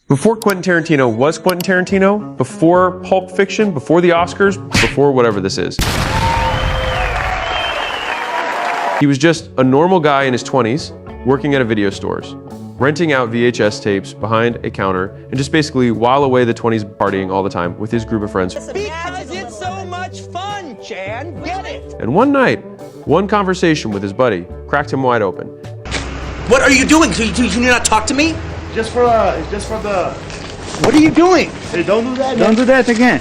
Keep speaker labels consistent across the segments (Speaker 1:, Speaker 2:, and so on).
Speaker 1: Before Quentin Tarantino was Quentin Tarantino, before Pulp Fiction, before the Oscars, before whatever this is. He was just a normal guy in his 20s, working at a video stores, renting out VHS tapes behind a counter, and just basically while away the 20s partying all the time with his group of friends.
Speaker 2: Because it's so much fun, Chan, get it?
Speaker 1: And one night, one conversation with his buddy cracked him wide open.
Speaker 2: What are you doing? Do you not talk to me?
Speaker 3: Just for the.
Speaker 2: What are you doing?
Speaker 3: Hey, don't do that.
Speaker 4: Don't do that again.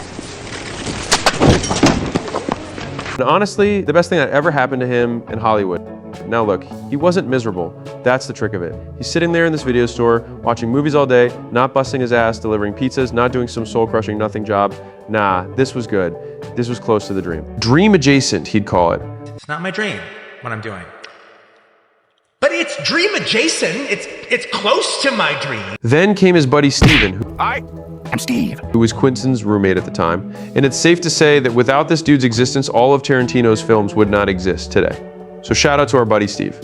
Speaker 1: And honestly, the best thing that ever happened to him in Hollywood. Now look, he wasn't miserable. That's the trick of it. He's sitting there in this video store, watching movies all day, not busting his ass, delivering pizzas, not doing some soul-crushing nothing job. Nah, this was good. This was close to the dream. Dream adjacent, he'd call it.
Speaker 5: It's not my dream, what I'm doing. But it's dream adjacent. It's close to my dream.
Speaker 1: Then came his buddy Steven,
Speaker 4: I'm Steve.
Speaker 1: who was Quentin's roommate at the time. And it's safe to say that without this dude's existence, all of Tarantino's films would not exist today. So shout out to our buddy Steve.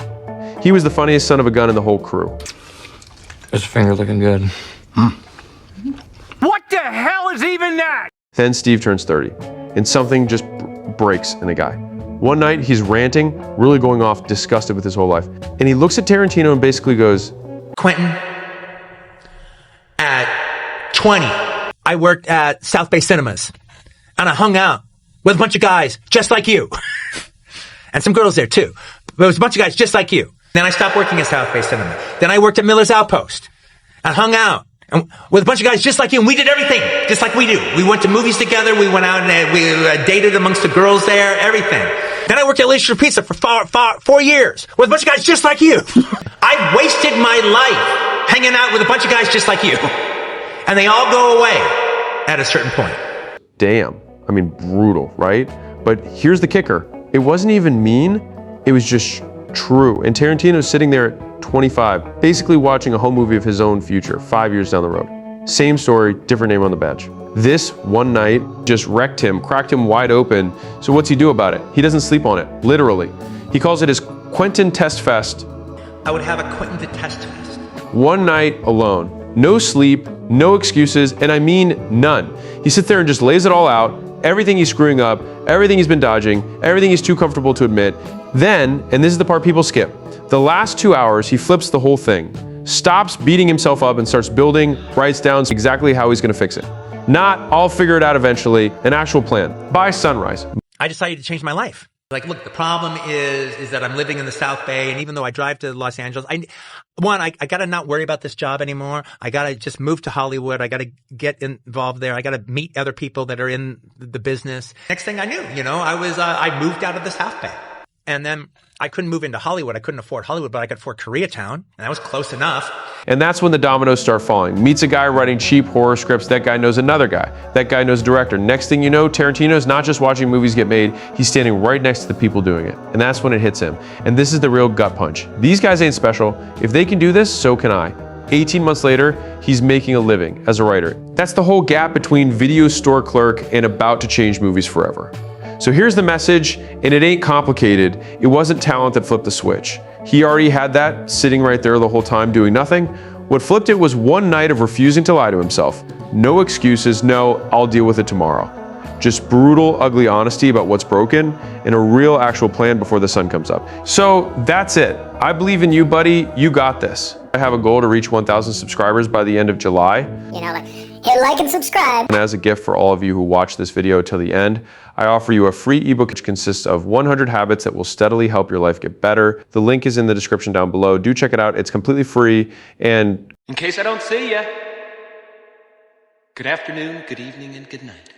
Speaker 1: He was the funniest son of a gun in the whole crew.
Speaker 6: His finger looking good.
Speaker 4: What the hell is even that?
Speaker 1: Then Steve turns 30, and something just breaks in the guy. One night, he's ranting, really going off, disgusted with his whole life. And he looks at Tarantino and basically goes,
Speaker 5: Quentin, at 20, I worked at South Bay Cinemas, and I hung out with a bunch of guys just like you. And some girls there too. But it was a bunch of guys just like you. Then I stopped working at South Bay Cinema. Then I worked at Miller's Outpost and hung out with a bunch of guys just like you, and we did everything just like we do. We went to movies together, we went out and we dated amongst the girls there, everything. Then I worked at Leisure Pizza for 4 years with a bunch of guys just like you. I wasted my life hanging out with a bunch of guys just like you. And they all go away at a certain point.
Speaker 1: damn. I mean, brutal, right? But here's the kicker. It wasn't even mean, it was just true. And Tarantino's sitting there at 25, basically watching a home movie of his own future, 5 years down the road. Same story, different name on the bench. This one night just wrecked him, cracked him wide open. So what's he do about it? He doesn't sleep on it, literally. He calls it his Quentin Test Fest.
Speaker 5: I would have a Quentin Test Fest.
Speaker 1: One night alone. No sleep, no excuses, and I mean none. He sits there and just lays it all out, everything he's screwing up, everything he's been dodging, everything he's too comfortable to admit. Then, and this is the part people skip, the last 2 hours he flips the whole thing, stops beating himself up and starts building, writes down exactly how he's gonna fix it. Not, I'll figure it out eventually, an actual plan. By sunrise.
Speaker 5: I decided to change my life. Like, look, the problem is that I'm living in the South Bay, and even though I drive to Los Angeles, I gotta not worry about this job anymore. I gotta just move to Hollywood. I gotta get involved there. I gotta meet other people that are in the business. Next thing I knew, I moved out of the South Bay. And then I couldn't move into Hollywood. I couldn't afford Hollywood, but I could afford Koreatown, and that was close enough.
Speaker 1: And that's when the dominoes start falling. Meets a guy writing cheap horror scripts, that guy knows another guy. That guy knows a director. Next thing you know, Tarantino's not just watching movies get made, he's standing right next to the people doing it. And that's when it hits him. And this is the real gut punch. These guys ain't special. If they can do this, so can I. 18 months later, he's making a living as a writer. That's the whole gap between video store clerk and about to change movies forever. So here's the message, and it ain't complicated. It wasn't talent that flipped the switch. He already had that sitting right there the whole time doing nothing. What flipped it was one night of refusing to lie to himself. No excuses, no, I'll deal with it tomorrow. Just brutal, ugly honesty about what's broken and a real actual plan before the sun comes up. So that's it. I believe in you, buddy. You got this. I have a goal to reach 1,000 subscribers by the end of July.
Speaker 7: Hit like and subscribe.
Speaker 1: And as a gift for all of you who watch this video till the end, I offer you a free ebook which consists of 100 habits that will steadily help your life get better. The link is in the description down below. Do check it out. It's completely free. And
Speaker 8: in case I don't see ya, good afternoon, good evening, and good night.